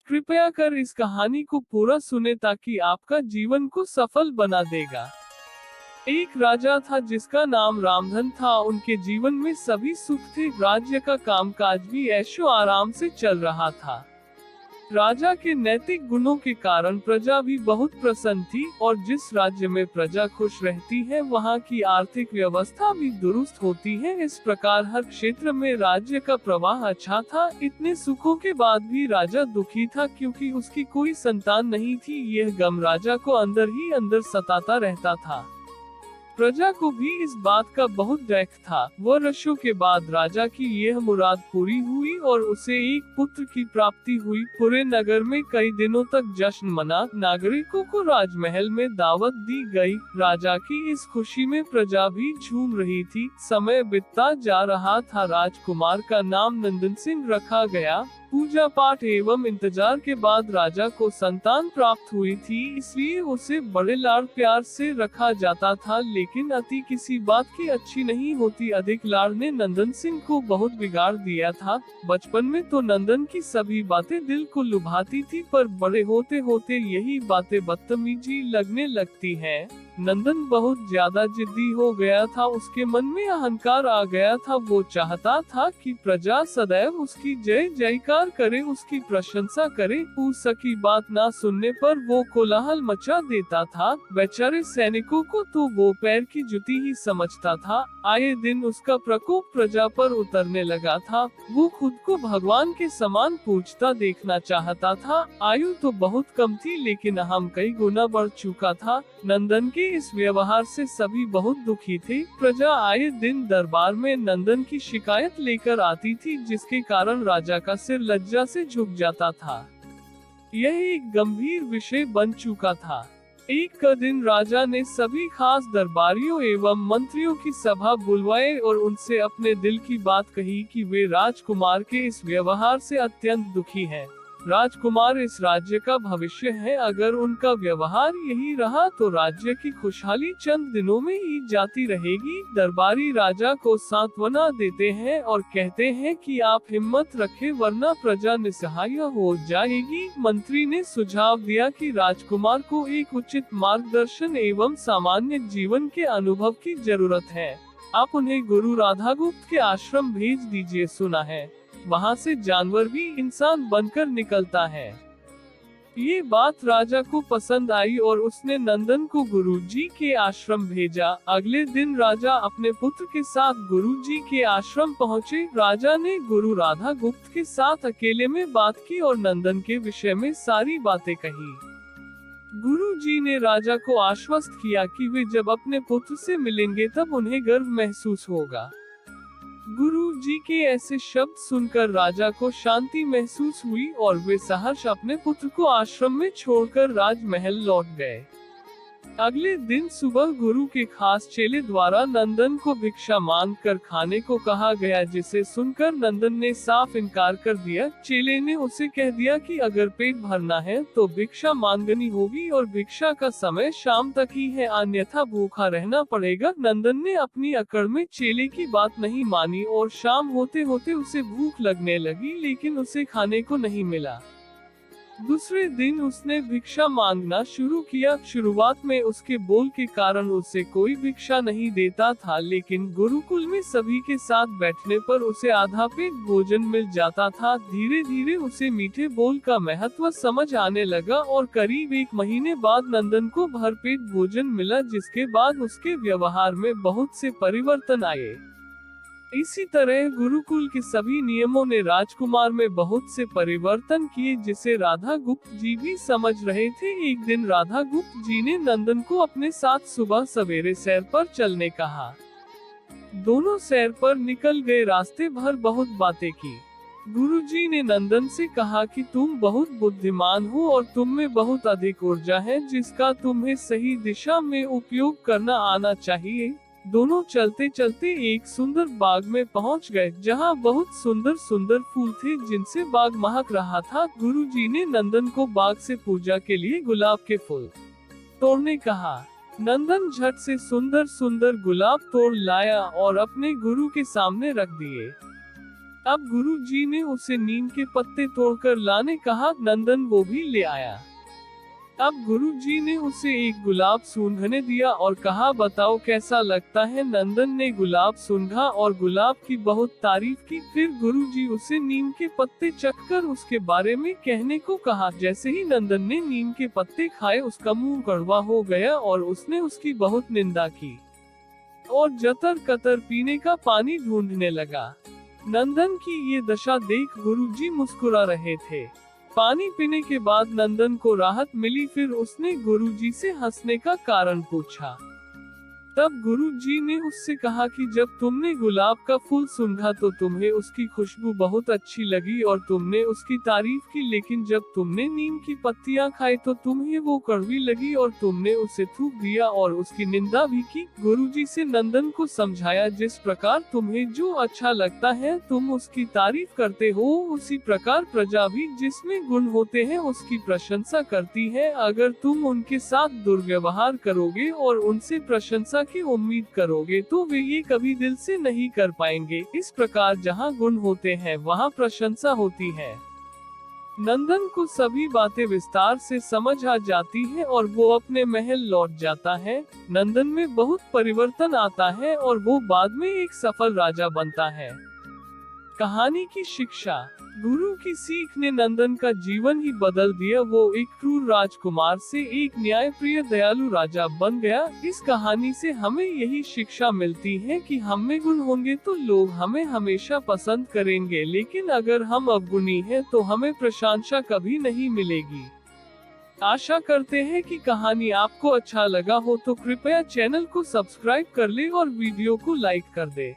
कृपया कर इस कहानी को पूरा सुने ताकि आपका जीवन को सफल बना देगा। एक राजा था जिसका नाम रामधन था। उनके जीवन में सभी सुख थे। राज्य का कामकाज भी ऐशो आराम से चल रहा था। राजा के नैतिक गुणों के कारण प्रजा भी बहुत प्रसन्न थी और जिस राज्य में प्रजा खुश रहती है वहाँ की आर्थिक व्यवस्था भी दुरुस्त होती है। इस प्रकार हर क्षेत्र में राज्य का प्रवाह अच्छा था। इतने सुखों के बाद भी राजा दुखी था क्योंकि उसकी कोई संतान नहीं थी। यह गम राजा को अंदर ही अंदर सताता रहता था। प्रजा को भी इस बात का बहुत दुख था। वर्षों के बाद राजा की यह मुराद पूरी हुई और उसे एक पुत्र की प्राप्ति हुई। पूरे नगर में कई दिनों तक जश्न मना। नागरिकों को राजमहल में दावत दी गई। राजा की इस खुशी में प्रजा भी झूम रही थी। समय बीतता जा रहा था। राजकुमार का नाम नंदन सिंह रखा गया। पूजा पाठ एवं इंतजार के बाद राजा को संतान प्राप्त हुई थी, इसलिए उसे बड़े लाड़ प्यार से रखा जाता था। लेकिन अति किसी बात की अच्छी नहीं होती। अधिक लाड़ ने नंदन सिंह को बहुत बिगाड़ दिया था। बचपन में तो नंदन की सभी बातें दिल को लुभाती थी, पर बड़े होते होते यही बातें बदतमीजी लगने लगती हैं। नंदन बहुत ज्यादा जिद्दी हो गया था। उसके मन में अहंकार आ गया था। वो चाहता था कि प्रजा सदैव उसकी जय जयकार करे, उसकी प्रशंसा करे। उसकी बात ना सुनने पर वो कोलाहल मचा देता था। बेचारे सैनिकों को तो वो पैर की जुती ही समझता था। आए दिन उसका प्रकोप प्रजा पर उतरने लगा था। वो खुद को भगवान के समान पूजता देखना चाहता था। आयु तो बहुत कम थी लेकिन अहम कई गुना बढ़ चुका था। नंदन के इस व्यवहार से सभी बहुत दुखी थे। प्रजा आए दिन दरबार में नंदन की शिकायत लेकर आती थी, जिसके कारण राजा का सिर लज्जा से झुक जाता था। यह एक गंभीर विषय बन चुका था। एक दिन राजा ने सभी खास दरबारियों एवं मंत्रियों की सभा बुलवाए और उनसे अपने दिल की बात कही कि वे राजकुमार के इस व्यवहार से अत्यंत दुखी हैं। राजकुमार इस राज्य का भविष्य है। अगर उनका व्यवहार यही रहा तो राज्य की खुशहाली चंद दिनों में ही जाती रहेगी। दरबारी राजा को सांत्वना देते हैं और कहते हैं कि आप हिम्मत रखें वरना प्रजा निस्सहाय हो जाएगी। मंत्री ने सुझाव दिया कि राजकुमार को एक उचित मार्गदर्शन एवं सामान्य जीवन के अनुभव की जरूरत है। आप उन्हें गुरु राधागुप्त के आश्रम भेज दीजिए। सुना है वहाँ से जानवर भी इंसान बनकर निकलता है। ये बात राजा को पसंद आई और उसने नंदन को गुरुजी के आश्रम भेजा। अगले दिन राजा अपने पुत्र के साथ गुरुजी के आश्रम पहुँचे। राजा ने गुरु राधा गुप्त के साथ अकेले में बात की और नंदन के विषय में सारी बातें कही। गुरुजी ने राजा को आश्वस्त किया कि वे जब अपने पुत्र से मिलेंगे तब उन्हें गर्व महसूस होगा। गुरुजी के ऐसे शब्द सुनकर राजा को शांति महसूस हुई और वे सहर्ष अपने पुत्र को आश्रम में छोड़कर राजमहल लौट गए। अगले दिन सुबह गुरु के खास चेले द्वारा नंदन को भिक्षा मांग कर खाने को कहा गया, जिसे सुनकर नंदन ने साफ इनकार कर दिया। चेले ने उसे कह दिया कि अगर पेट भरना है तो भिक्षा मांगनी होगी और भिक्षा का समय शाम तक ही है, अन्यथा भूखा रहना पड़ेगा। नंदन ने अपनी अकड़ में चेले की बात नहीं मानी और शाम होते होते उसे भूख लगने लगी, लेकिन उसे खाने को नहीं मिला। दूसरे दिन उसने भिक्षा मांगना शुरू किया। शुरुआत में उसके बोल के कारण उसे कोई भिक्षा नहीं देता था, लेकिन गुरुकुल में सभी के साथ बैठने पर उसे आधा पेट भोजन मिल जाता था। धीरे धीरे उसे मीठे बोल का महत्व समझ आने लगा और करीब 1 महीने बाद नंदन को भरपेट भोजन मिला, जिसके बाद उसके व्यवहार में बहुत से परिवर्तन आए। इसी तरह गुरुकुल के सभी नियमों ने राजकुमार में बहुत से परिवर्तन किए, जिसे राधा गुप्त जी भी समझ रहे थे। एक दिन राधा गुप्त जी ने नंदन को अपने साथ सुबह सवेरे सैर पर चलने कहा। दोनों सैर पर निकल गए। रास्ते भर बहुत बातें की। गुरुजी ने नंदन से कहा कि तुम बहुत बुद्धिमान हो और तुम में बहुत अधिक ऊर्जा है, जिसका तुम्हें सही दिशा में उपयोग करना आना चाहिए। दोनों चलते चलते एक सुंदर बाग में पहुंच गए, जहां बहुत सुंदर सुंदर फूल थे, जिनसे बाग महक रहा था। गुरुजी ने नंदन को बाग से पूजा के लिए गुलाब के फूल तोड़ने कहा। नंदन झट से सुंदर सुंदर गुलाब तोड़ लाया और अपने गुरु के सामने रख दिए। अब गुरुजी ने उसे नीम के पत्ते तोड़कर लाने कहा। नंदन वो भी ले आया। अब गुरुजी ने उसे एक गुलाब सूंघने दिया और कहा, बताओ कैसा लगता है। नंदन ने गुलाब सूंघा और गुलाब की बहुत तारीफ की। फिर गुरुजी उसे नीम के पत्ते चखकर उसके बारे में कहने को कहा। जैसे ही नंदन ने नीम के पत्ते खाए उसका मुंह कड़वा हो गया और उसने उसकी बहुत निंदा की और जतर कतर पीने का पानी ढूंढने लगा। नंदन की ये दशा देख गुरुजी मुस्कुरा रहे थे। पानी पीने के बाद नंदन को राहत मिली। फिर उसने गुरुजी से हंसने का कारण पूछा। तब गुरुजी ने उससे कहा कि जब तुमने गुलाब का फूल सूंघा तो तुम्हें उसकी खुशबू बहुत अच्छी लगी और तुमने उसकी तारीफ की, लेकिन जब तुमने नीम की पत्तियां खाई तो तुम्हें वो कड़वी लगी और तुमने उसे थूक दिया और उसकी निंदा भी की। गुरुजी से नंदन को समझाया, जिस प्रकार तुम्हें जो अच्छा लगता है तुम उसकी तारीफ करते हो, उसी प्रकार प्रजा भी जिसमें गुण होते हैं उसकी प्रशंसा करती है। अगर तुम उनके साथ दुर्व्यवहार करोगे और उनसे प्रशंसा की उम्मीद करोगे तो वे ये कभी दिल से नहीं कर पाएंगे। इस प्रकार जहाँ गुण होते हैं वहाँ प्रशंसा होती है। नंदन को सभी बातें विस्तार से समझ आ जाती है और वो अपने महल लौट जाता है। नंदन में बहुत परिवर्तन आता है और वो बाद में एक सफल राजा बनता है। कहानी की शिक्षा। गुरु की सीख ने नंदन का जीवन ही बदल दिया। वो एक क्रूर राजकुमार से एक न्यायप्रिय दयालु राजा बन गया। इस कहानी से हमें यही शिक्षा मिलती है कि हम में गुण होंगे तो लोग हमें हमेशा पसंद करेंगे, लेकिन अगर हम अवगुणी हैं तो हमें प्रशंसा कभी नहीं मिलेगी। आशा करते हैं कि कहानी आपको अच्छा लगा हो तो कृपया चैनल को सब्सक्राइब कर ले और वीडियो को लाइक कर दे।